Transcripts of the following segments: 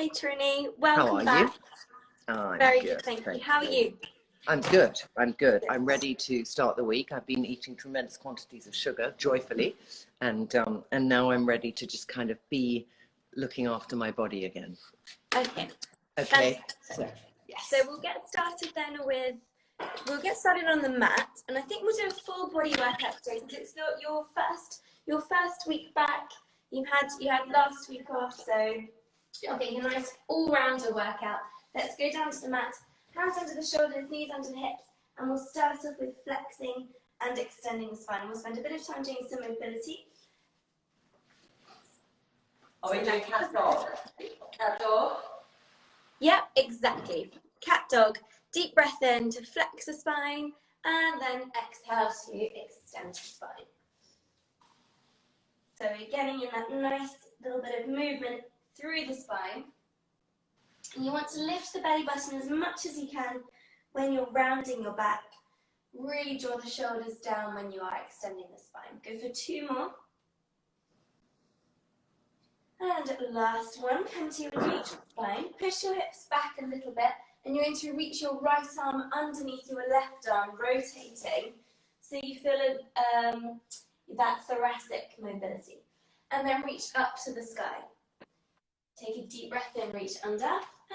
Hi Trinny, How welcome are back. you? I'm Very good, good, thank you. thank How are you? I'm good, I'm good. I'm ready to start the week. I've been eating tremendous quantities of sugar, joyfully, and now I'm ready to just kind of be looking after my body again. Okay. Okay, so, yes. So we'll get started then with, we'll get started on the mat, and I think we'll do a full body workout today because it's your first week back. You had last week off, so you're getting a nice all-rounder workout. Let's go down to the mat, hands under the shoulders, knees under the hips, and we'll start off with flexing and extending the spine. We'll spend a bit of time doing some mobility. Are we doing cat dog? Cat dog? Yep, exactly. Cat dog. Deep breath in to flex the spine, and then exhale to extend the spine. So we're getting in that nice little bit of movement through the spine. And you want to lift the belly button as much as you can when you're rounding your back. Really draw the shoulders down when you are extending the spine. Go for 2 more. And last one, come to your neutral spine. Push your hips back a little bit, and you're going to reach your right arm underneath your left arm, rotating, so you feel that thoracic mobility. And then reach up to the sky. Take a deep breath in, reach under,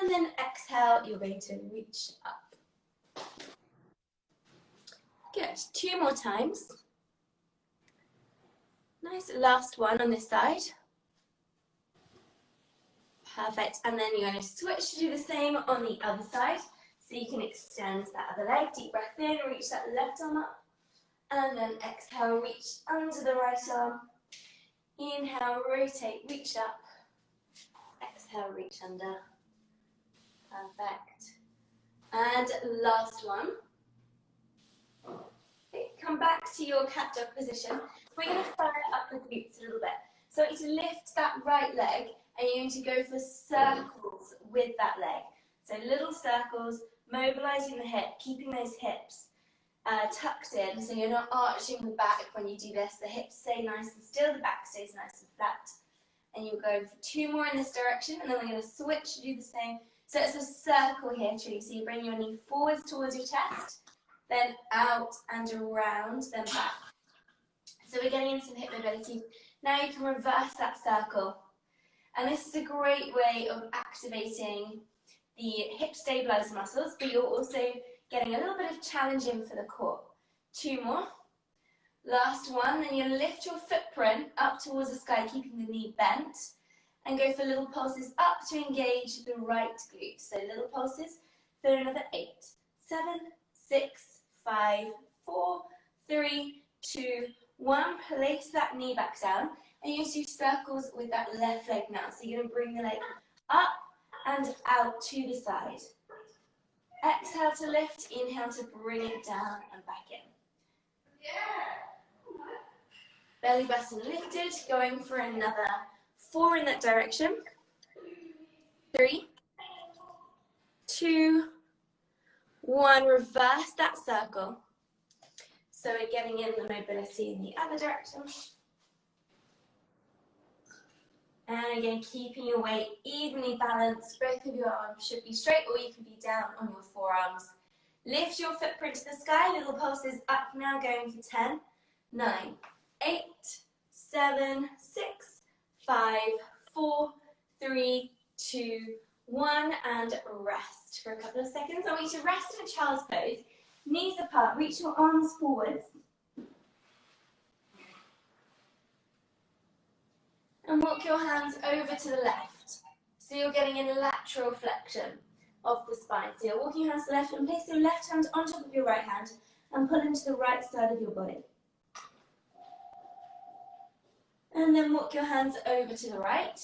and then exhale, you're going to reach up. Good, 2 more times. Nice, last one on this side. Perfect, and then you're going to switch to do the same on the other side. So you can extend that other leg, deep breath in, reach that left arm up, and then exhale, reach under the right arm. Inhale, rotate, reach up. Exhale, reach under. Perfect. And last one. Okay, come back to your cat dog position. We're going to fire up the glutes a little bit. So I want you to lift that right leg, and you're going to go for circles with that leg. So little circles, mobilizing the hip, keeping those hips tucked in, so you're not arching the back when you do this. The hips stay nice and still, the back stays nice and flat. And you'll go for 2 more in this direction, and then we're going to switch to do the same. So it's a circle here, Trinny. So you bring your knee forwards towards your chest, then out and around, then back. So we're getting into some hip mobility. Now you can reverse that circle. And this is a great way of activating the hip stabilizer muscles, but you're also getting a little bit of challenge in for the core. 2 more. Last one, then you lift your footprint up towards the sky, keeping the knee bent, and go for little pulses up to engage the right glute. So little pulses for another 8, 7, 6, 5, 4, 3, 2, 1. Place that knee back down, and you do circles with that left leg now. So you're going to bring the leg up and out to the side. Exhale to lift, inhale to bring it down and back in. Belly button lifted, going for another 4 in that direction. 3, 2, 1. Reverse that circle. So we're getting in the mobility in the other direction. And again, keeping your weight evenly balanced. Both of your arms should be straight, or you can be down on your forearms. Lift your footprint to the sky. Little pulses up now, going for 10, 9, 8, 7, 6, 5, 4, 3, 2, 1, and rest for a couple of seconds. I want you to rest in a child's pose. Knees apart, reach your arms forwards. And walk your hands over to the left. So you're getting in a lateral flexion of the spine. So you're walking your hands to the left, and place your left hand on top of your right hand and pull into the right side of your body. And then walk your hands over to the right.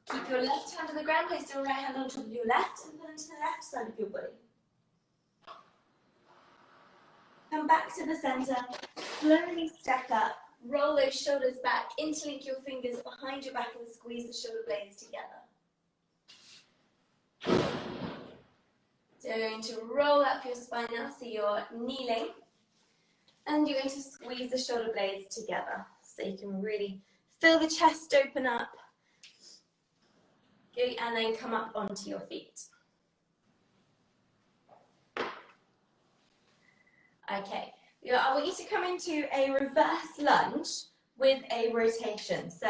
Keep your left hand on the ground, place your right hand on top of your left, and pull into the left side of your body. Come back to the center, slowly stack up, roll those shoulders back, interlink your fingers behind your back and squeeze the shoulder blades together. So you're going to roll up your spine now, so you're kneeling, and you're going to squeeze the shoulder blades together, so you can really feel the chest open up. and then come up onto your feet. Okay, I want you to come into a reverse lunge with a rotation. So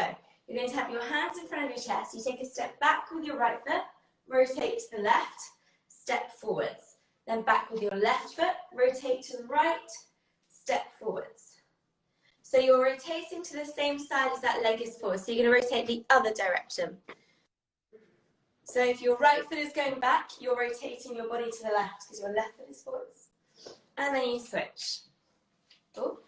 you're going to have your hands in front of your chest. You take a step back with your right foot, rotate to the left, step forwards. Then back with your left foot, rotate to the right, step forwards. So you're rotating to the same side as that leg is forward. So you're going to rotate the other direction. So if your right foot is going back, you're rotating your body to the left because your left foot is forwards. And then you switch. Oh.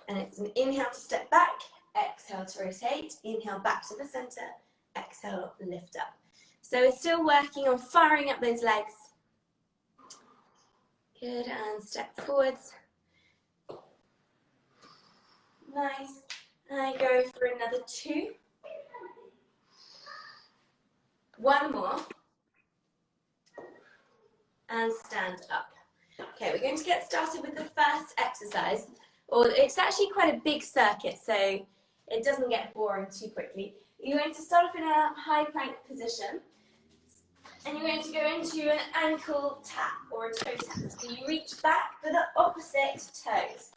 And it's an inhale to step back, exhale to rotate, inhale back to the center, exhale, lift up. So we're still working on firing up those legs. Good, and step forwards. Nice. And I go for another 2. One more. And stand up. Okay, we're going to get started with the first exercise. It's actually quite a big circuit, so it doesn't get boring too quickly. You're going to start off in a high plank position, and you're going to go into an ankle tap or a toe tap. So you reach back for the opposite toes.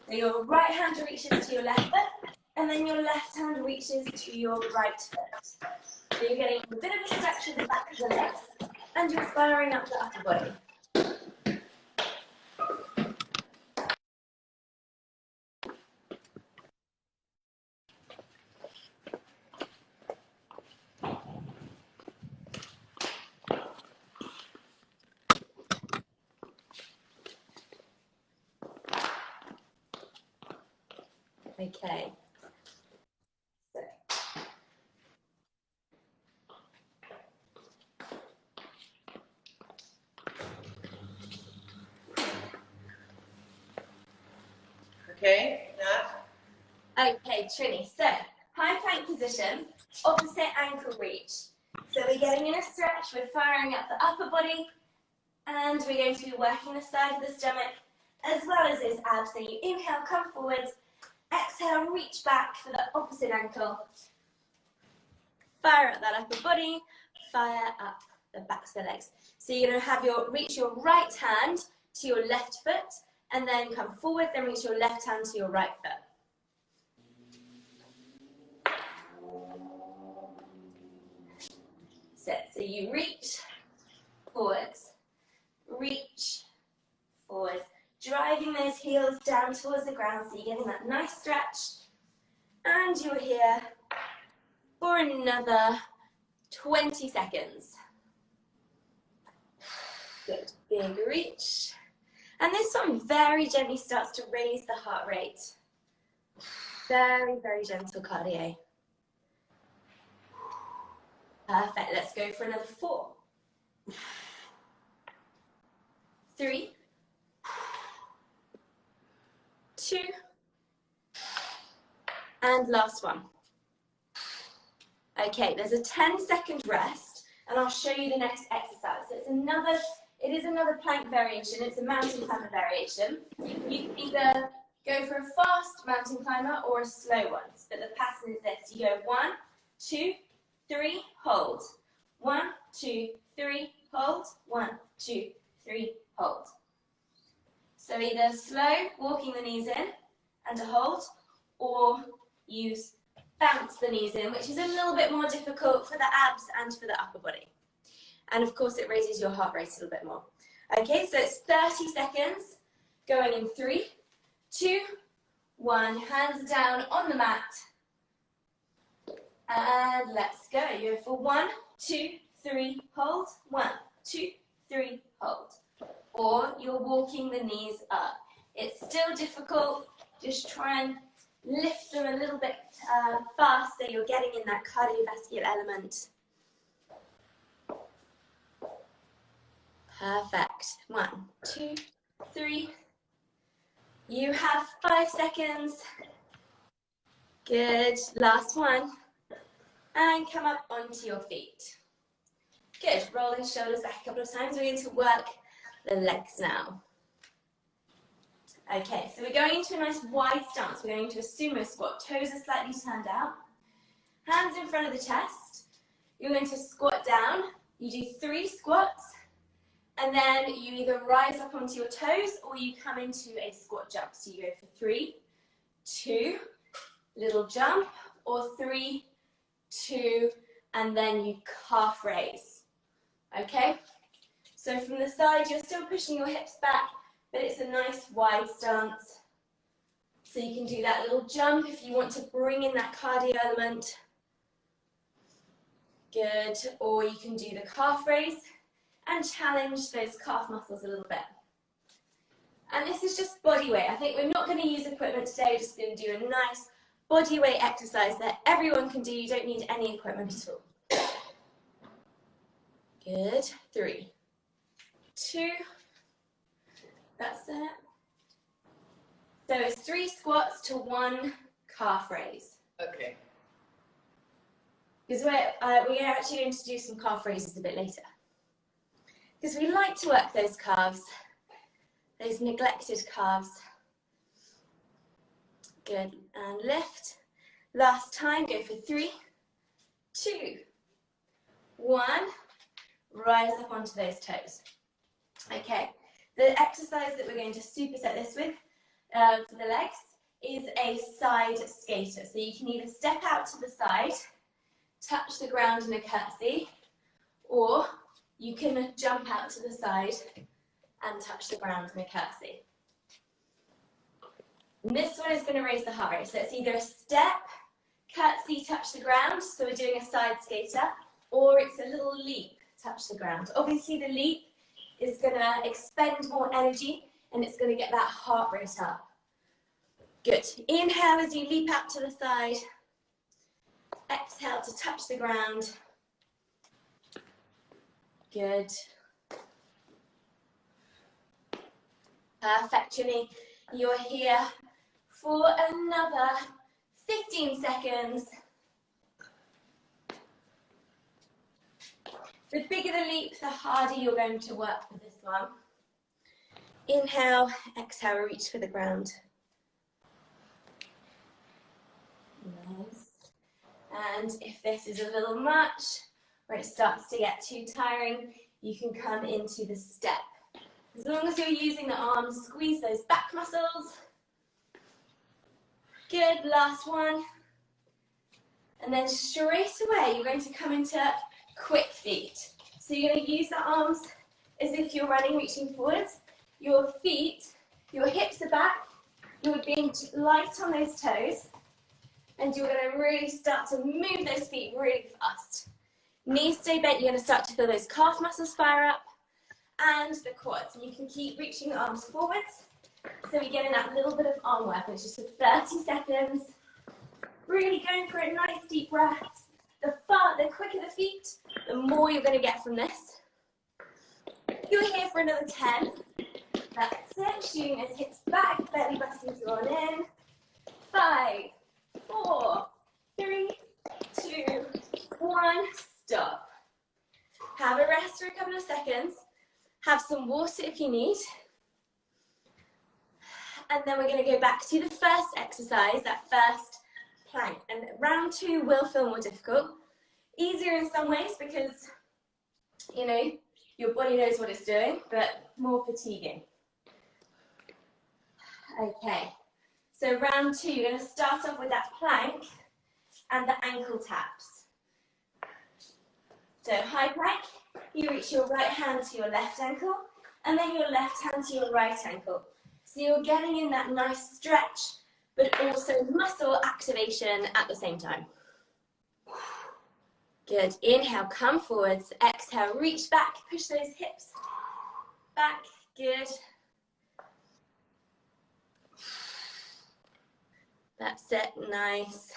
So your right hand reaches to your left foot, and then your left hand reaches to your right foot. So you're getting a bit of a stretch at the back of the legs, and you're firing up the upper body. Okay. Okay, Nat. Okay, Trinny. So, high plank position, opposite ankle reach. So we're getting in a stretch, we're firing up the upper body, and we're going to be working the side of the stomach as well as those abs. So you inhale, come forwards, exhale, reach back for the opposite ankle. Fire up that upper body, fire up the backs of the legs. So you're going to have reach your right hand to your left foot, and then come forward, then reach your left hand to your right foot. So you reach forwards, driving those heels down towards the ground, so you're getting that nice stretch. And you're here for another 20 seconds. Good, big reach. And this one very gently starts to raise the heart rate. Very, very gentle cardio. Perfect, let's go for another 4. 3, 2, and last one. Okay, there's a 10-second rest, and I'll show you the next exercise. So it is another plank variation. It's a mountain climber variation. You can either go for a fast mountain climber or a slow one. But the pattern is this. You go 1, 2, 3, hold. 1, 2, 3, hold. 1, 2, 3, hold. So either slow, walking the knees in and a hold, or use bounce the knees in, which is a little bit more difficult for the abs and for the upper body. And of course it raises your heart rate a little bit more. Okay, so it's 30 seconds, going in 3, 2, 1, hands down on the mat. And let's go. You go for 1, 2, 3, hold. 1, 2, 3, hold. Or you're walking the knees up. It's still difficult. Just try and lift them a little bit faster. You're getting in that cardiovascular element. Perfect. 1, 2, 3. You have 5 seconds. Good. Last one. And come up onto your feet. Good. Roll the shoulders back a couple of times. We're going to work the legs now. Okay, so we're going into a nice wide stance. We're going into a sumo squat. Toes are slightly turned out. Hands in front of the chest. You're going to squat down. You do 3 squats, and then you either rise up onto your toes or you come into a squat jump. So you go for 3, 2, little jump, or 3, 2, and then you calf raise. Okay? So from the side, you're still pushing your hips back, but it's a nice wide stance. So you can do that little jump if you want to bring in that cardio element. Good. Or you can do the calf raise and challenge those calf muscles a little bit. And this is just body weight. I think we're not going to use equipment today. We're just going to do a nice body weight exercise that everyone can do. You don't need any equipment at all. Good. 3, 2. That's it. So it's 3 squats to 1 calf raise. Okay. Because we're actually going to do some calf raises a bit later. Because we like to work those calves, those neglected calves. Good, and lift. Last time, go for 3, 2, 1. Rise up onto those toes. Okay, the exercise that we're going to superset this with for the legs is a side skater. So you can either step out to the side, touch the ground in a curtsy, or you can jump out to the side and touch the ground in a curtsy. And this one is going to raise the heart rate. So it's either a step, curtsy, touch the ground, so we're doing a side skater, or it's a little leap, touch the ground. Obviously the leap is going to expend more energy and it's going to get that heart rate up. Good. Inhale as you leap out to the side. Exhale to touch the ground. Good. Perfect, Trinny. You're here for another 15 seconds. The bigger the leap, the harder you're going to work for this one. Inhale, exhale, reach for the ground. Nice. And if this is a little much, or it starts to get too tiring, you can come into the step. As long as you're using the arms, squeeze those back muscles. Good, last one. And then straight away, you're going to come into quick feet. So you're going to use the arms as if you're running, reaching forwards. Your feet, your hips are back. You're being light on those toes. And you're going to really start to move those feet really fast. Knees stay bent. You're going to start to feel those calf muscles fire up. And the quads. And you can keep reaching the arms forwards. So we get in that little bit of arm work. It's just for 30 seconds. Really going for it. Nice deep breaths. The quicker the feet, the more you're going to get from this. You're here for another 10. That's it. Shooting those hips back, belly buttons drawn in. 5, 4, 3, 2, 1. Stop. Have a rest for a couple of seconds. Have some water if you need. And then we're going to go back to the first exercise, that first plank. And round 2 will feel more difficult. Easier in some ways because, you know, your body knows what it's doing, but more fatiguing. Okay, so round 2, you're going to start off with that plank and the ankle taps. So high plank, you reach your right hand to your left ankle, and then your left hand to your right ankle. So you're getting in that nice stretch, but also muscle activation at the same time. Good. Inhale, come forwards. Exhale, reach back, push those hips back. Good. That's it. Nice.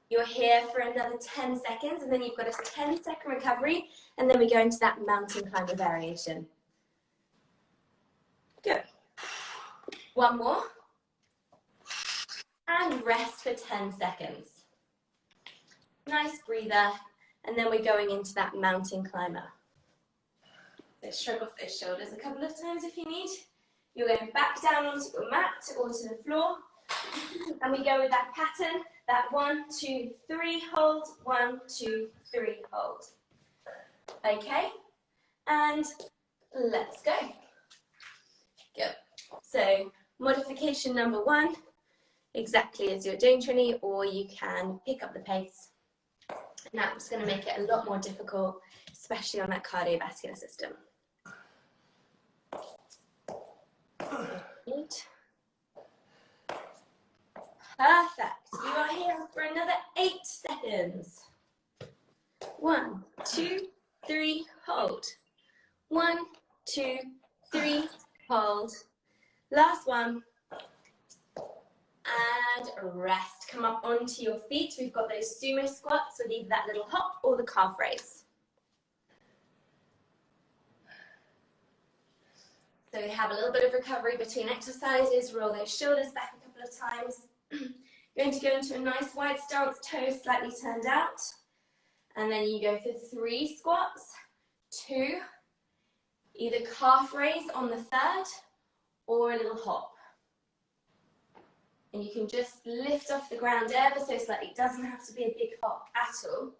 You're here for another 10 seconds, and then you've got a 10-second recovery, and then we go into that mountain climber variation. Good. One more. And rest for 10 seconds. Nice breather, and then we're going into that mountain climber. So shrug off those shoulders a couple of times if you need. You're going back down onto your mat or to the floor, And we go with that pattern, that 1, 2, 3 hold, 1, 2, 3 hold. Okay, and let's go. Good. So modification number 1, exactly as you're doing, Trinny, or you can pick up the pace. Now it's going to make it a lot more difficult, especially on that cardiovascular system. Good. Perfect. You are here for another 8 seconds. 1, 2, 3, hold. 1, 2, 3, hold. Last one. And rest. Come up onto your feet. We've got those sumo squats with either that little hop or the calf raise. So we have a little bit of recovery between exercises. Roll those shoulders back a couple of times. Going to go into a nice wide stance, toes slightly turned out. And then you go for 3 squats, 2, either calf raise on the 3rd or a little hop. And you can just lift off the ground ever so slightly. It doesn't have to be a big hop at all.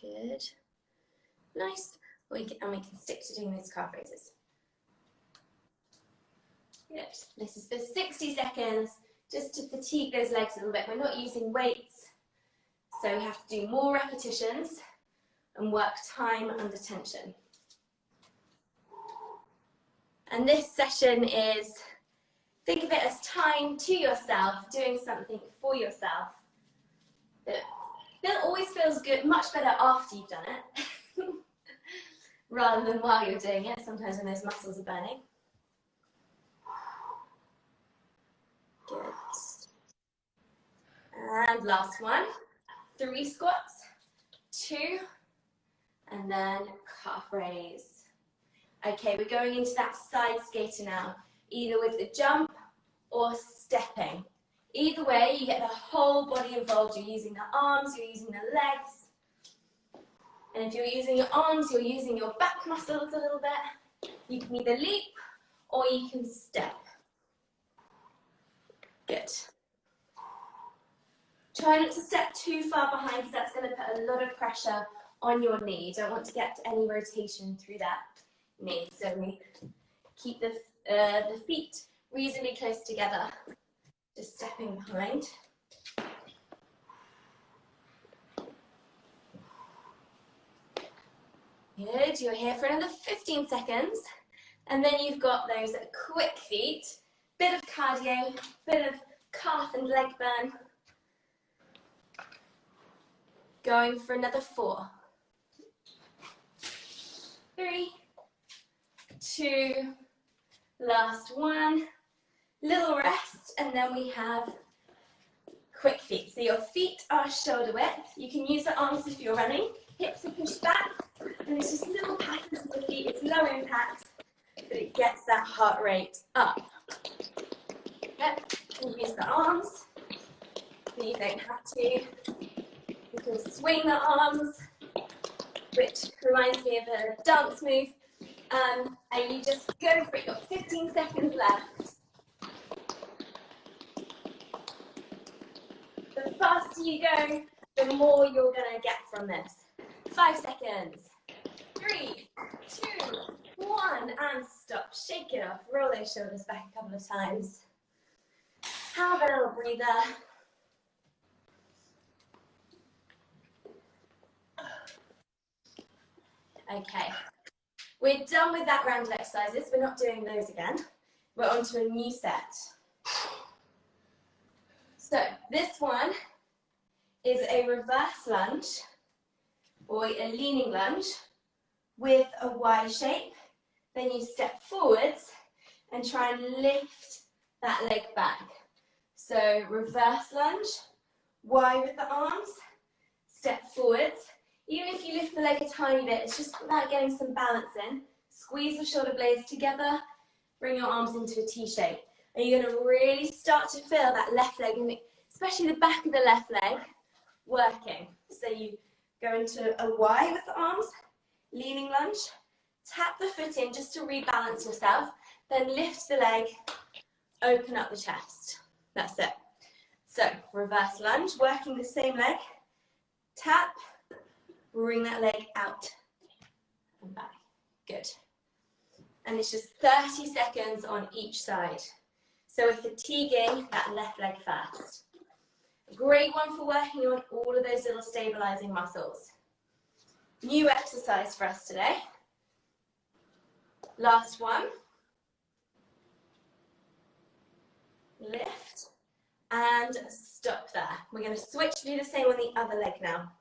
Good. Nice. And we can stick to doing those calf raises. Good. This is for 60 seconds, just to fatigue those legs a little bit. We're not using weights, so we have to do more repetitions and work time under tension. And this session is, think of it as time to yourself, doing something for yourself. That always feels good, much better after you've done it, rather than while you're doing it, sometimes when those muscles are burning. Good. And last one, 3 squats, 2, and then calf raise. Okay, we're going into that side skater now, either with the jump or stepping. Either way, you get the whole body involved. You're using the arms, you're using the legs. And if you're using your arms, you're using your back muscles a little bit. You can either leap or you can step. Good. Try not to step too far behind because that's going to put a lot of pressure on your knee. You don't want to get any rotation through that knee. So we keep the feet reasonably close together, just stepping behind. Good, you're here for another 15 seconds. And then you've got those quick feet. Bit of cardio, bit of calf and leg burn. Going for another 4. 3, 2, last one. Little rest, and then we have quick feet. So your feet are shoulder width. You can use the arms if you're running. Hips are pushed back, and it's just little patterns of the feet. It's low impact, but it gets that heart rate up. Yep, you can use the arms, but you don't have to. You can swing the arms, which reminds me of a dance move, and you just go for it. You've got 15 seconds left. The faster you go, the more you're going to get from this. 5 seconds. 3, 2, 1, and stop. Shake it off. Roll those shoulders back a couple of times. Have a little breather. Okay. We're done with that round of exercises. We're not doing those again. We're on to a new set. So this one is a reverse lunge or a leaning lunge with a Y shape. Then you step forwards and try and lift that leg back. So reverse lunge, Y with the arms, step forwards. Even if you lift the leg a tiny bit, it's just about getting some balance in. Squeeze the shoulder blades together, bring your arms into a T shape. And you're going to really start to feel that left leg, and especially the back of the left leg, working. So you go into a Y with the arms, leaning lunge, tap the foot in just to rebalance yourself, then lift the leg open up the chest. That's it. So reverse lunge, working the same leg. Tap, bring that leg out and back. Good. And it's just 30 seconds on each side. So we're fatiguing that left leg first. Great one for working on all of those little stabilizing muscles. New exercise for us today. Last one. Lift and stop there. We're going to switch to do the same on the other leg now.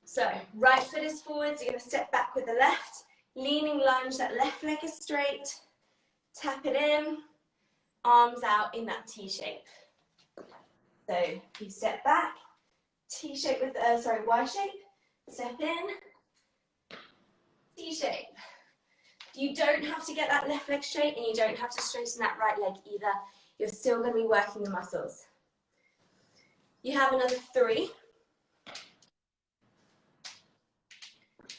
So right foot is forwards, you're going to step back with the left, leaning lunge, that left leg is straight, tap it in, arms out in that T shape. So you step back, T shape with, Y shape, step in, T shape. You don't have to get that left leg straight and you don't have to straighten that right leg either. You're still going to be working the muscles. You have another 3.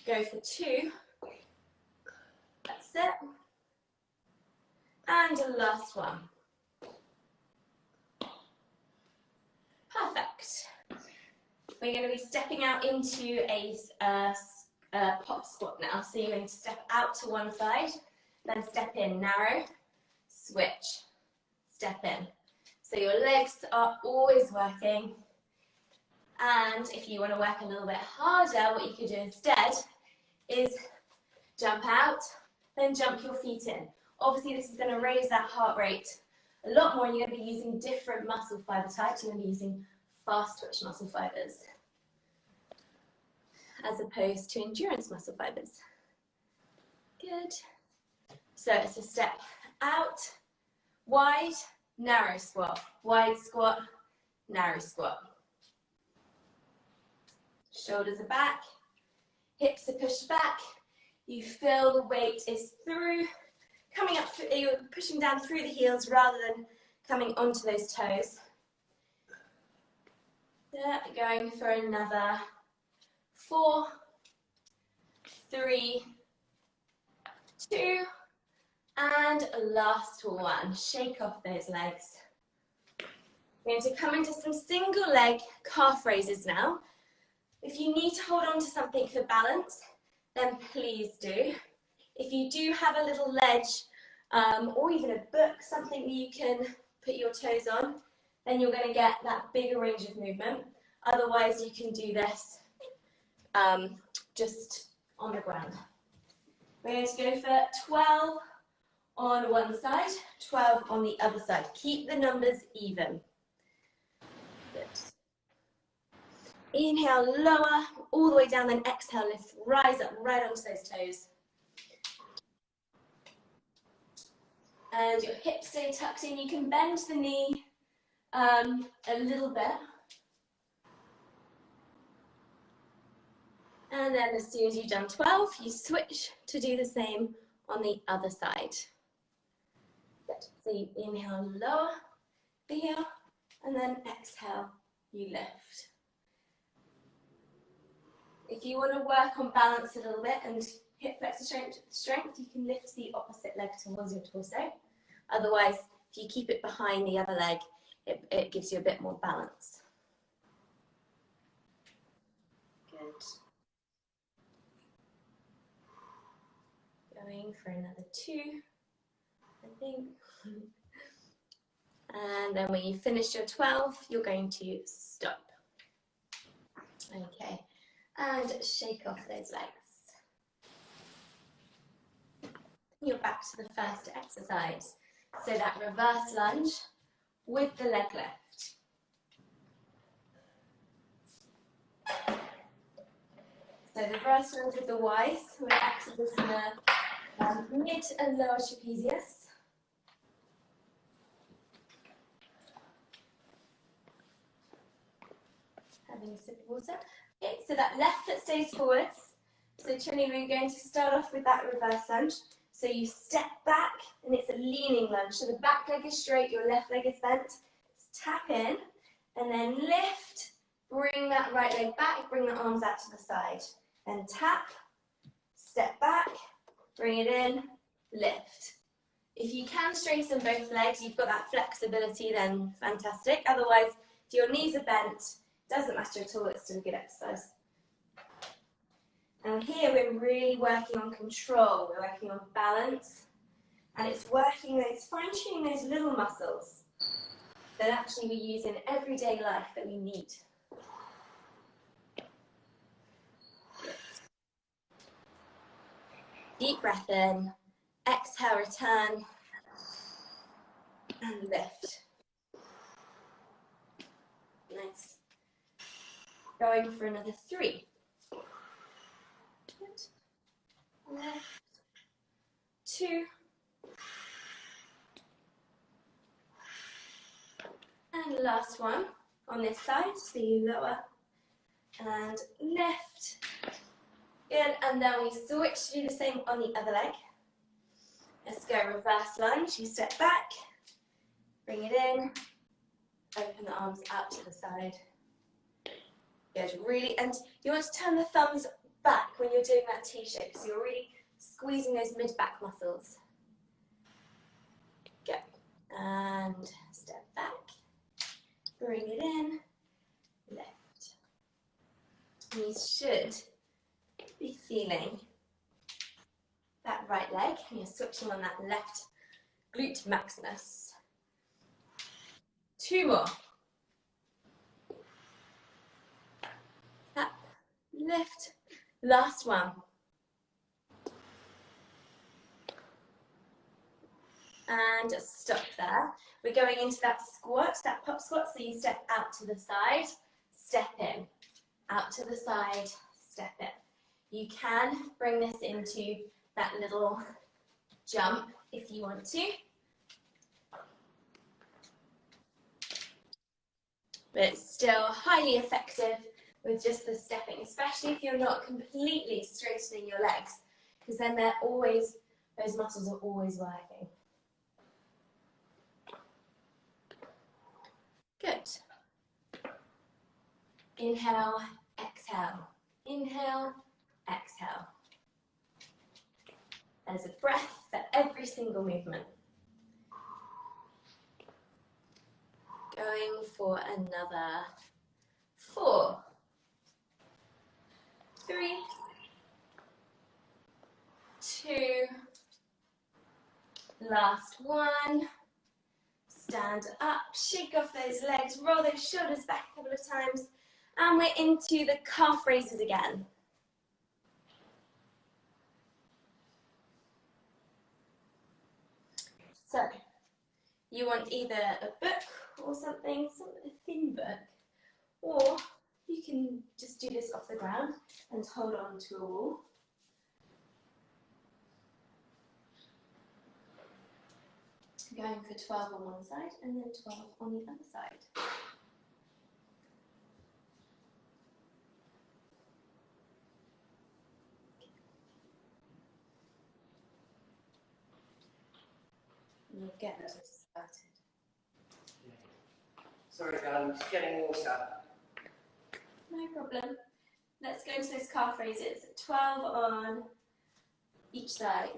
Go for 2. That's it. And a last one. Perfect. We're going to be stepping out into a pop squat now. So you're going to step out to one side, then step in, narrow, switch, step in. So your legs are always working. And if you want to work a little bit harder, what you could do instead is jump out, then jump your feet in. Obviously, this is going to raise that heart rate a lot more, and you're going to be using different muscle fiber types. You're going to be using fast twitch muscle fibers as opposed to endurance muscle fibers. Good. So it's a step out, wide, narrow squat, wide squat, narrow squat. Shoulders are back, hips are pushed back. You feel the weight is through, coming up, you're pushing down through the heels rather than coming onto those toes. There, going for another 4, 3, 2, and last one. Shake off those legs. We're going to come into some single leg calf raises now. If you need to hold on to something for balance, then please do. If you do have a little ledge or even a book, something that you can put your toes on, then you're going to get that bigger range of movement. Otherwise, you can do this just on the ground. We're going to go for 12 on one side, 12 on the other side. Keep the numbers even. Good. Inhale, lower, all the way down, then exhale, lift, rise up, right onto those toes. And your hips stay tucked in. You can bend the knee a little bit. And then as soon as you've done 12, you switch to do the same on the other side. Good. So you inhale, lower, here, and then exhale, you lift. If you want to work on balance a little bit and hip flexor strength, you can lift the opposite leg towards your torso. Otherwise, if you keep it behind the other leg, it gives you a bit more balance. Good. Going for another 2, I think. And then when you finish your 12, you're going to stop. Okay. And shake off those legs. You're back to the first exercise. So that reverse lunge with the leg lift. So the reverse lunge with the Y's, we're accessing the mid and lower trapezius. Having a sip of water. Okay, so that left foot stays forwards. So Trinny, we're going to start off with that reverse lunge. So you step back and it's a leaning lunge. So the back leg is straight, your left leg is bent. Tap in and then lift, bring that right leg back, bring the arms out to the side. Then tap, step back, bring it in, lift. If you can straighten both legs, you've got that flexibility, then fantastic. Otherwise, if your knees are bent, doesn't matter at all, it's still a good exercise. And here we're really working on control, we're working on balance, and it's working those, fine-tuning those little muscles that actually we use in everyday life that we need. Deep breath in, exhale, return, and lift. Nice. Going for another 3. Good. Left. 2. And last one on this side, so you lower and lift. Good, and then we switch to do the same on the other leg. Let's go reverse lunge. You step back, bring it in, open the arms out to the side. Good, really, and you want to turn the thumbs back when you're doing that T-shape, so you're really squeezing those mid-back muscles. Go, and step back, bring it in, lift. And you should be feeling that right leg, and you're switching on that left glute maximus. 2 more. Up, lift, last one. And just stop there. We're going into that squat, that pop squat, so you step out to the side, step in, out to the side, step in. You can bring this into that little jump if you want to. But it's still highly effective with just the stepping, especially if you're not completely straightening your legs, because then they're always, those muscles are always working. Good. Inhale, exhale. Inhale, exhale. There's a breath for every single movement. Going for another 4, 3, 2, last one. Stand up, shake off those legs, roll those shoulders back a couple of times, and we're into the calf raises again. So, you want either a book or something, a thin book, or you can just do this off the ground and hold on to a wall. Going for 12 on one side and then 12 on the other side. We'll get started. Sorry, darling, I'm just getting water. No problem. Let's go into those calf raises. 12 on each side.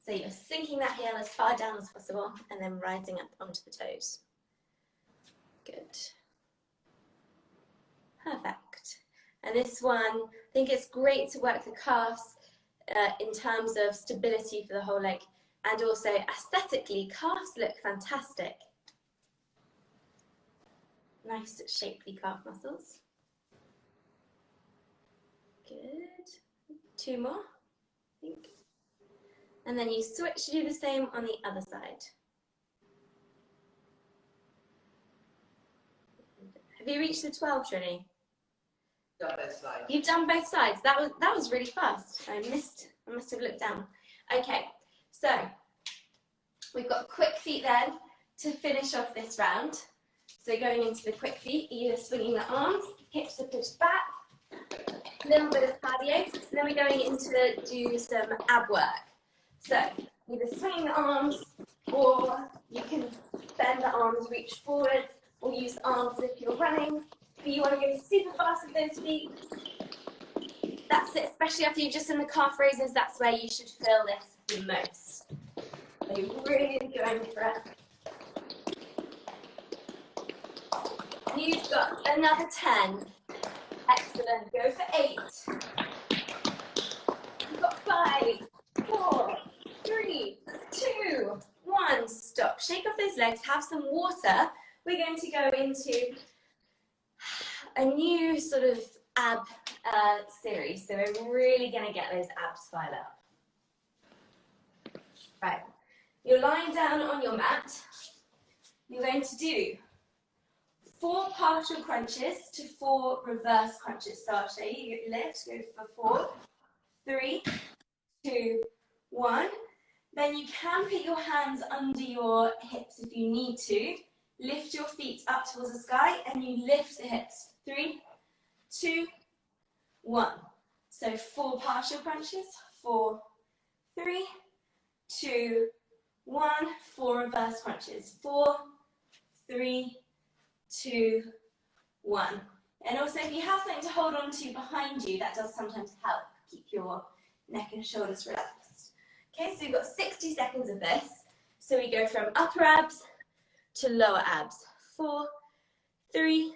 So you're sinking that heel as far down as possible and then rising up onto the toes. Good. Perfect. And this one, I think it's great to work the calves in terms of stability for the whole leg, and also aesthetically, calves look fantastic. Nice shapely calf muscles. Good. 2 more, I think. And then you switch to do the same on the other side. Have you reached the 12, Trinny? Done both sides. You've done both sides. That was really fast. I must have looked down. Okay, so we've got quick feet then to finish off this round. So going into the quick feet, either swinging the arms, hips are pushed back, a little bit of cardio, and then we're going into do some ab work. So either swinging the arms, or you can bend the arms, reach forward, or use the arms if you're running. But you want to go super fast with those feet. That's it, especially after you've just done the calf raises, that's where you should feel this the most. So you're really going for it. You've got another 10. Excellent. Go for 8. You've got 5, 4, 3, 2, 1. Stop. Shake off those legs. Have some water. We're going to go into a new sort of ab series. So we're really going to get those abs fired up. Right. You're lying down on your mat. You're going to do 4 partial crunches to 4 reverse crunches. So I'll show you. Lift, go for 4, 3, 2, 1. Then you can put your hands under your hips if you need to. Lift your feet up towards the sky and you lift the hips. 3, 2, 1. So 4 partial crunches. 4, 3, 2, 1. 4 reverse crunches. 4, 3, 2, 1. And also if you have something to hold on to behind you, that does sometimes help keep your neck and shoulders relaxed. Okay, so we've got 60 seconds of this. So we go from upper abs to lower abs. 4, 3,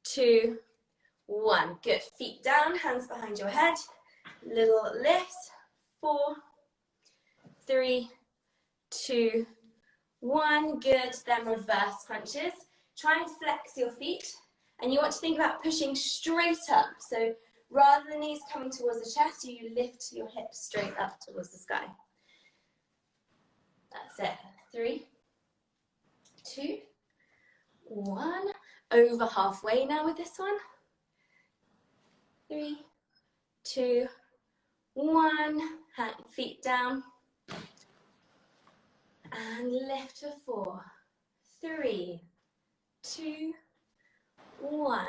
2, 1. Good. Feet down, hands behind your head. Little lifts. 4, 3, 2, 1. Good. Then reverse crunches. Try and flex your feet. And you want to think about pushing straight up. So rather than knees coming towards the chest, you lift your hips straight up towards the sky. That's it. 3, 2, 1. Over halfway now with this one. 3, 2, 1. Feet down. And lift for 4, 3, 2, 1.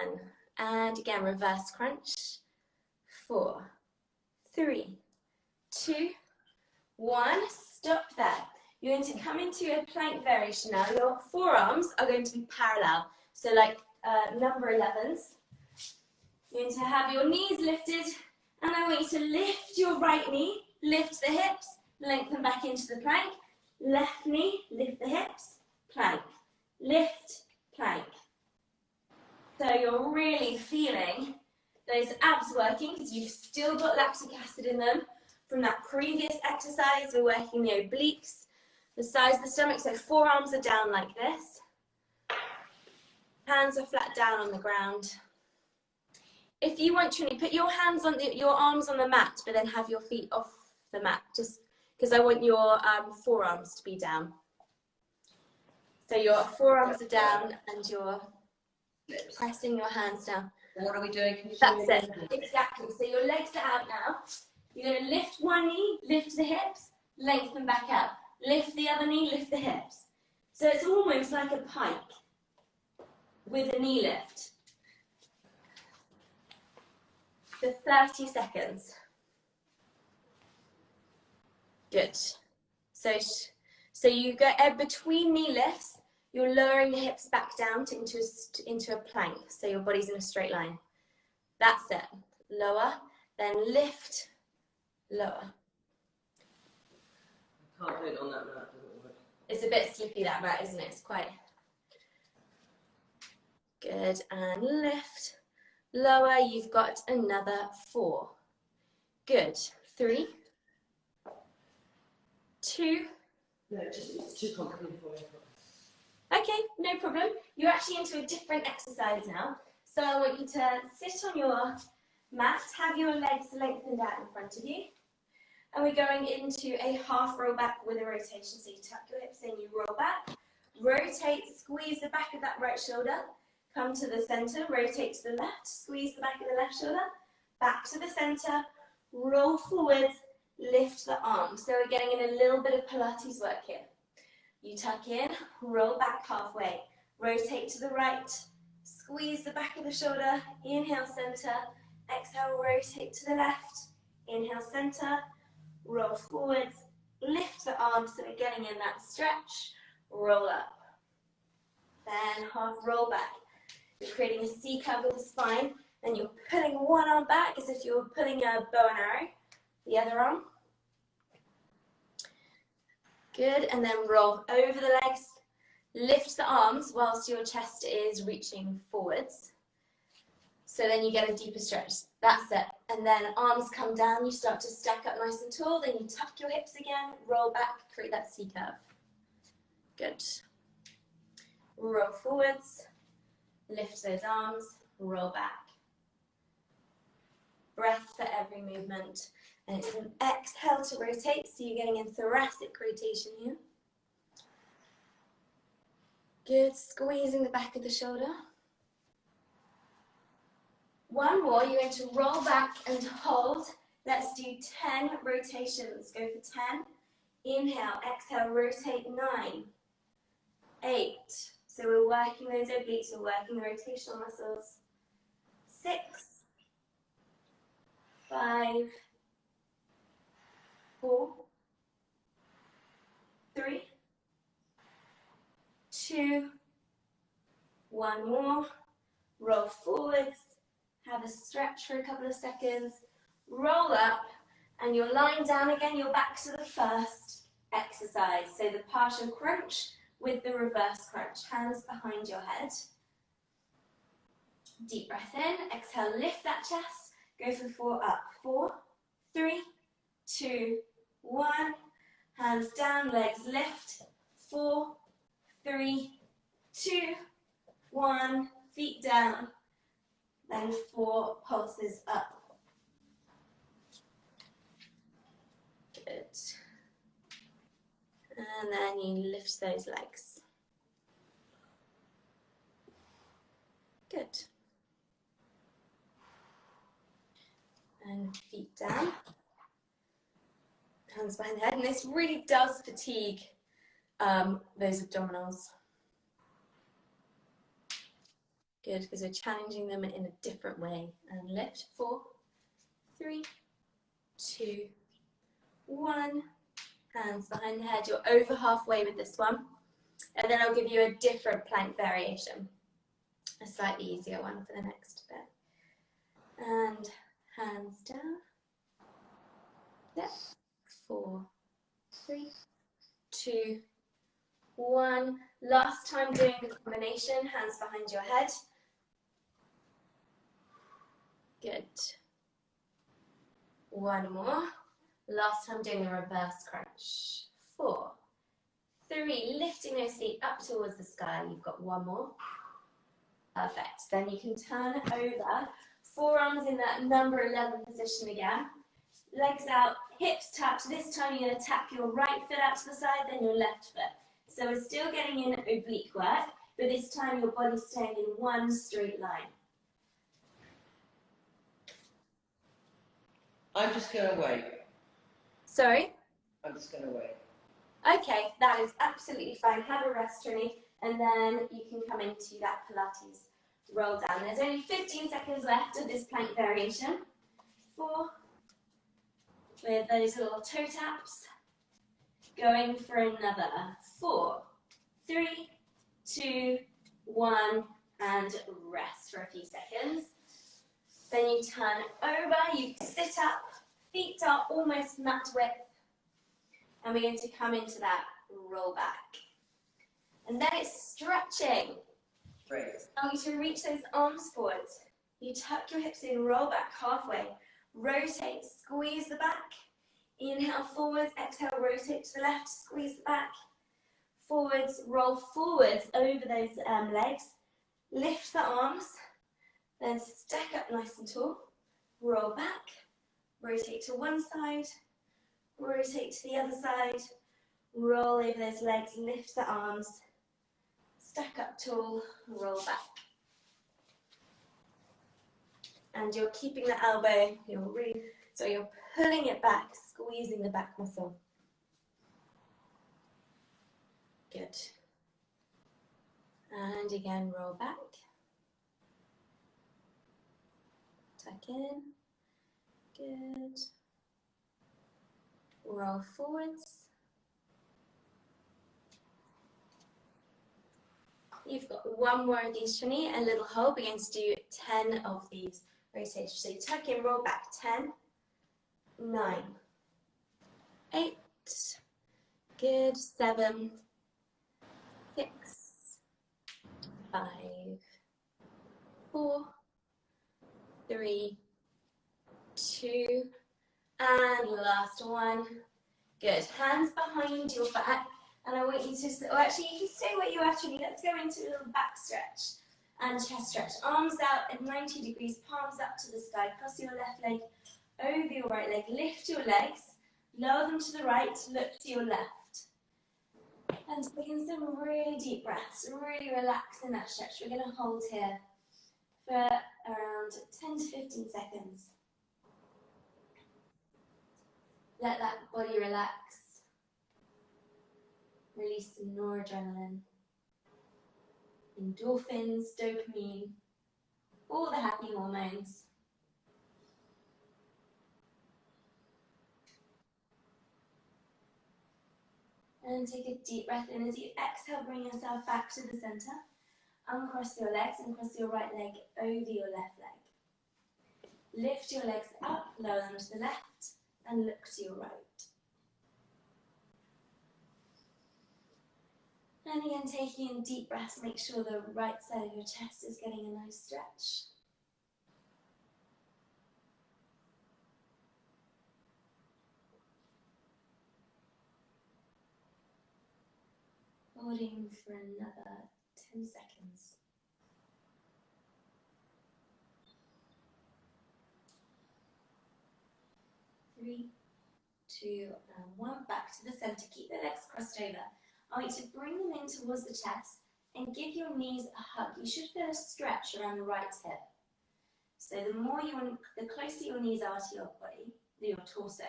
And again, reverse crunch. 4, 3, 2, 1. Stop there. You're going to come into a plank variation now. Your forearms are going to be parallel. So like number 11s. You're going to have your knees lifted. And I want you to lift your right knee. Lift the hips. Lengthen back into the plank. Left knee. Lift the hips. Plank. Lift. Plank. So you're really feeling those abs working because you've still got lactic acid in them from that previous exercise. We're working the obliques, the sides of the stomach. So forearms are down like this. Hands are flat down on the ground. If you want, Trinny, put your hands on your arms on the mat, but then have your feet off the mat, just because I want your forearms to be down. So your forearms are down and you're pressing your hands down. And what are we doing? That's it. Exactly. So your legs are out now. You're going to lift one knee, lift the hips, lengthen back out. Lift the other knee, lift the hips. So it's almost like a pike with a knee lift. For 30 seconds. Good. So you go between knee lifts. You're lowering the hips back down into a plank, so your body's in a straight line. That's it. Lower, then lift, lower. I can't do it on that mat. It's a bit slippy, that mat, isn't it? It's quite good. And lift, lower. You've got another 4. Good. 3, 2. No, it's too complicated for me. Okay, no problem. You're actually into a different exercise now. So I want you to sit on your mat, have your legs lengthened out in front of you. And we're going into a half roll back with a rotation. So you tuck your hips in, you roll back, rotate, squeeze the back of that right shoulder, come to the center, rotate to the left, squeeze the back of the left shoulder, back to the center, roll forward, lift the arm. So we're getting in a little bit of Pilates work here. You tuck in, roll back halfway, rotate to the right, squeeze the back of the shoulder, inhale center, exhale, rotate to the left, inhale center, roll forwards, lift the arms so we're getting in that stretch, roll up. Then half roll back. You're creating a C curve with the spine, and you're pulling one arm back as if you're pulling a bow and arrow, the other arm. Good, and then roll over the legs. Lift the arms whilst your chest is reaching forwards. So then you get a deeper stretch. That's it. And then arms come down, you start to stack up nice and tall, then you tuck your hips again, roll back, create that C curve. Good. Roll forwards, lift those arms, roll back. Breath for every movement. And it's an exhale to rotate, so you're getting in thoracic rotation here. Good, squeezing the back of the shoulder. One more, you're going to roll back and hold. Let's do 10 rotations. Go for 10. Inhale, exhale, rotate 9, 8. So we're working those obliques, we're working the rotational muscles. 6, 5, 4, 3, 2, 1 more. Roll forwards. Have a stretch for a couple of seconds. Roll up, and you're lying down again. You're back to the first exercise. So the partial crunch with the reverse crunch. Hands behind your head. Deep breath in. Exhale, lift that chest. Go for 4 up. 4, 3, 2, 1. Hands down, legs lift. 4, 3, 2, 1. Feet down. Then 4 pulses up. Good. And then you lift those legs. Good. And feet down. Hands behind the head. And this really does fatigue those abdominals. Good, because we're challenging them in a different way. And lift. 4, 3, 2, 1. Hands behind the head. You're over halfway with this one. And then I'll give you a different plank variation. A slightly easier one for the next bit. And hands down. Yep. 4, 3, 2, 1. Last time doing the combination. Hands behind your head. Good. 1 more. Last time doing the reverse crunch. 4, 3, lifting those feet up towards the sky. You've got 1 more. Perfect. Then you can turn over. Forearms in that number 11 position again. Legs out, hips tapped. This time you're going to tap your right foot out to the side, then your left foot. So we're still getting in oblique work, but this time your body's staying in one straight line. I'm just going to wait. Sorry? I'm just going to wait. Okay, that is absolutely fine. Have a rest, Trinny, and then you can come into that Pilates roll down. There's only 15 seconds left of this plank variation. 4, with those little toe taps. Going for another 4, 3, 2, 1, and rest for a few seconds. Then you turn over, you sit up, feet are almost mat width, and we're going to come into that roll back. And then it's stretching. Great. I want you to reach those arms forwards. You tuck your hips in, roll back halfway, rotate, squeeze the back. Inhale forwards, exhale, rotate to the left, squeeze the back. Forwards, roll forwards over those legs. Lift the arms, then stack up nice and tall. Roll back, rotate to one side, rotate to the other side. Roll over those legs, lift the arms, stack up tall, roll back. And you're keeping the elbow, so you're pulling it back, squeezing the back muscle. Good. And again, roll back. Tuck in. Good. Roll forwards. You've got 1 more of these, Trinny, a little hold. We're going to do 10 of these rotations. So you tuck in, roll back. 10, 9, 8, Good. 7, 6, 5, 4, 3, 2, and last one. Good. Hands behind your back, and I want you to, or actually you can stay where you are, Trinny. Let's go into a little back stretch and chest stretch. Arms out at 90 degrees, palms up to the sky. Cross your left leg over your right leg. Lift your legs, lower them to the right, look to your left. And begin some really deep breaths, really relax in that stretch. We're going to hold here for around 10 to 15 seconds. Let that body relax. Release some noradrenaline, endorphins, dopamine, all the happy hormones. And take a deep breath in. As you exhale, bring yourself back to the center. Uncross your legs and cross your right leg over your left leg. Lift your legs up, lower them to the left, and look to your right. And again, taking in deep breaths, make sure the right side of your chest is getting a nice stretch. Holding for another 10 seconds. 3, 2, and 1. Back to the center. Keep the legs crossed over. I want you to bring them in towards the chest and give your knees a hug. You should feel a stretch around the right hip. So the closer your knees are to your body, your torso,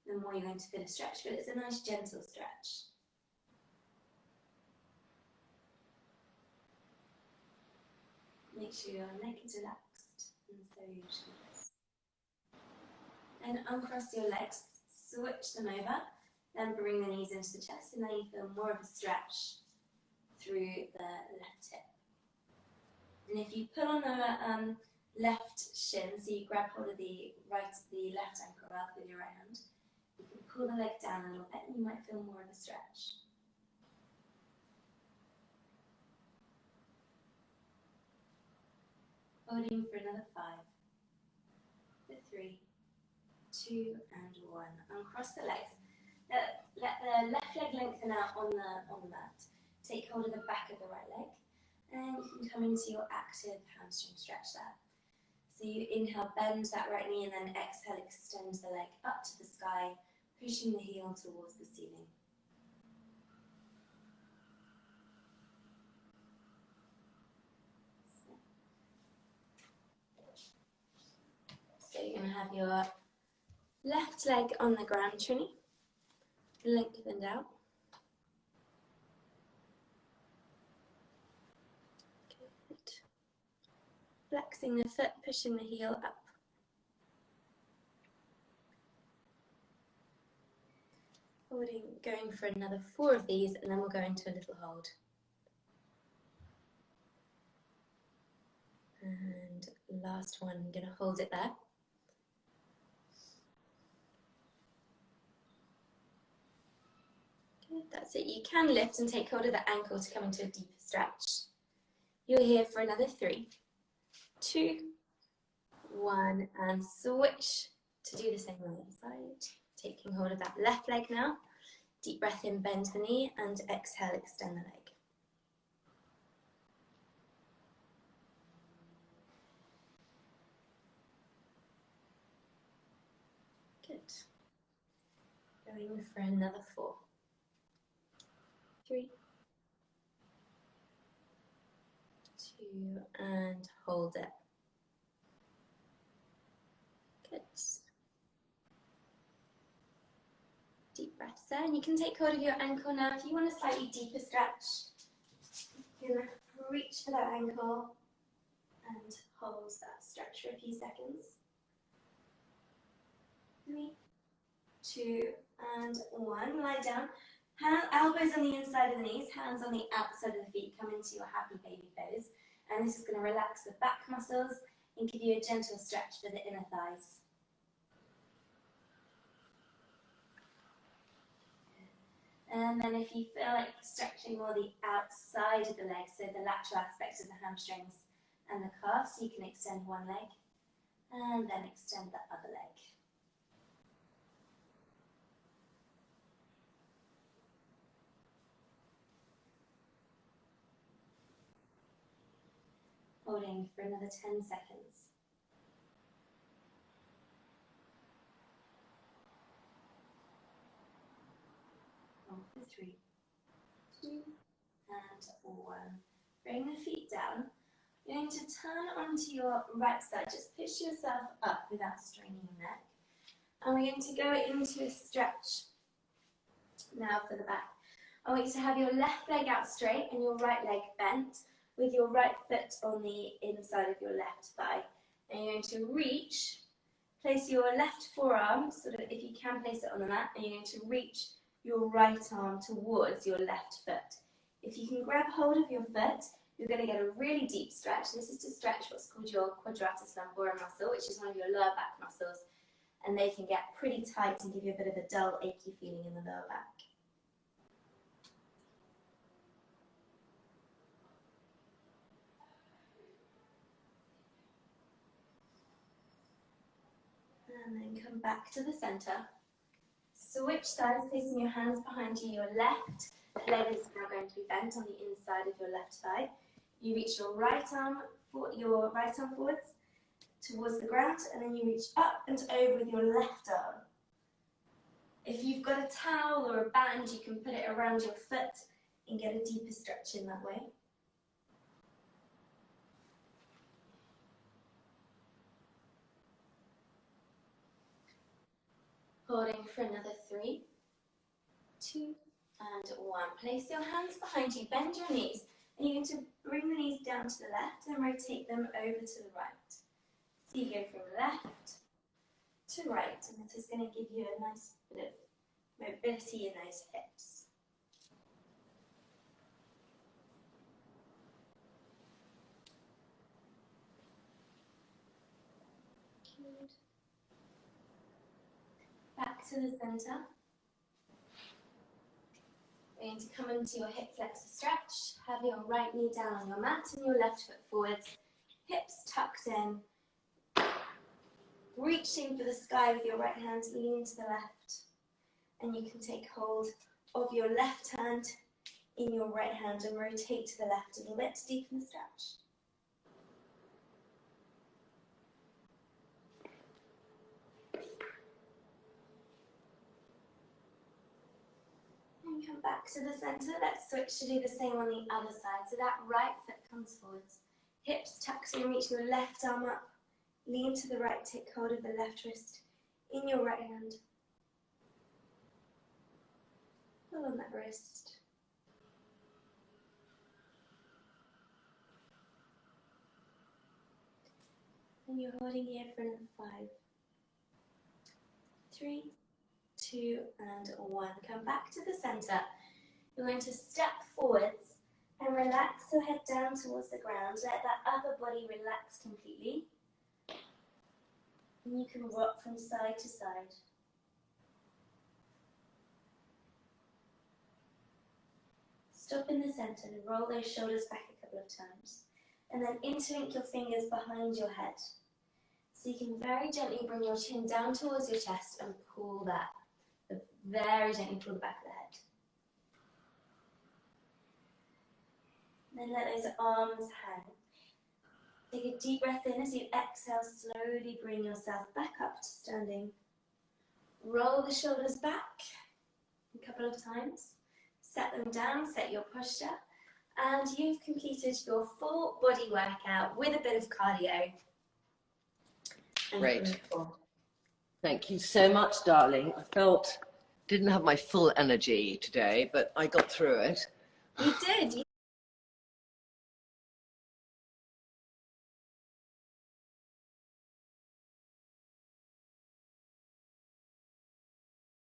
the more you're going to feel a stretch, but it's a nice gentle stretch. Make sure your neck is relaxed and so your shoulders. And uncross your legs, switch them over, then bring the knees into the chest, and then you feel more of a stretch through the left hip. And if you pull on the left shin, so you grab hold of the left ankle rather than your right hand, you can pull the leg down a little bit and you might feel more of a stretch. Holding for another 5, 3, 2, and 1. Uncross the legs. Let the left leg lengthen out on the mat. Take hold of the back of the right leg, and you can come into your active hamstring stretch there. So you inhale, bend that right knee, and then exhale, extend the leg up to the sky, pushing the heel towards the ceiling. So you're going to have your left leg on the ground, Trinny, lengthened out. Good. Flexing the foot, pushing the heel up. Holding, going for another 4 of these, and then we'll go into a little hold. And last one, I'm going to hold it there. Good, that's it. You can lift and take hold of the ankle to come into a deeper stretch. You're here for another 3, 2, 1, and switch to do the same on the other side. Taking hold of that left leg now. Deep breath in, bend the knee, and exhale, extend the leg. Good. Going for another 4, 3, 2, and hold it. Good. Deep breaths there, and you can take hold of your ankle now. If you want a slightly deeper stretch, you can reach for that ankle and hold that stretch for a few seconds. 3, 2, and 1. Lie down. Elbows on the inside of the knees, hands on the outside of the feet. Come into your happy baby pose. And this is going to relax the back muscles and give you a gentle stretch for the inner thighs. And then if you feel like stretching more the outside of the leg, so the lateral aspect of the hamstrings and the calves, you can extend one leg and then extend the other leg. Holding for another 10 seconds. On for 3, 2, and 1. Bring the feet down. You're going to turn onto your right side. Just push yourself up without straining your neck. And we're going to go into a stretch now for the back. I want you to have your left leg out straight and your right leg bent, with your right foot on the inside of your left thigh. And you're going to reach, place your left forearm, sort of if you can place it on the mat, and you're going to reach your right arm towards your left foot. If you can grab hold of your foot, you're going to get a really deep stretch. This is to stretch what's called your quadratus lumborum muscle, which is one of your lower back muscles. And they can get pretty tight and give you a bit of a dull, achy feeling in the lower back. And then come back to the center. Switch sides, placing your hands behind you. Your left leg is now going to be bent on the inside of your left thigh. You reach your right arm forwards towards the ground, and then you reach up and over with your left arm. If you've got a towel or a band, you can put it around your foot and get a deeper stretch in that way. Holding for another 3, 2, and 1. Place your hands behind you, bend your knees, and you're going to bring the knees down to the left and rotate them over to the right. So you go from left to right, and this is going to give you a nice bit of mobility in those hips. Good. Back to the center. We're going to come into your hip flexor stretch. Have your right knee down on your mat and your left foot forwards. Hips tucked in. Reaching for the sky with your right hand, lean to the left. And you can take hold of your left hand in your right hand and rotate to the left a little bit to deepen the stretch. And come back to the center. Let's switch to do the same on the other side. So that right foot comes forwards. Hips tucked in, reach your left arm up. Lean to the right, take hold of the left wrist in your right hand. Pull on that wrist. And you're holding here for another 5, 3, 2, and 1. Come back to the center. You're going to step forwards and relax your head down towards the ground. Let that upper body relax completely. And you can rock from side to side. Stop in the center and roll those shoulders back a couple of times. And then interlink your fingers behind your head. So you can very gently bring your chin down towards your chest and pull that. Very gently pull the back of the head. Then let those arms hang. Take a deep breath in as you exhale, slowly bring yourself back up to standing. Roll the shoulders back a couple of times. Set them down, set your posture. And you've completed your full body workout with a bit of cardio. Great. Thank you so much, darling. Didn't have my full energy today, but I got through it. You did.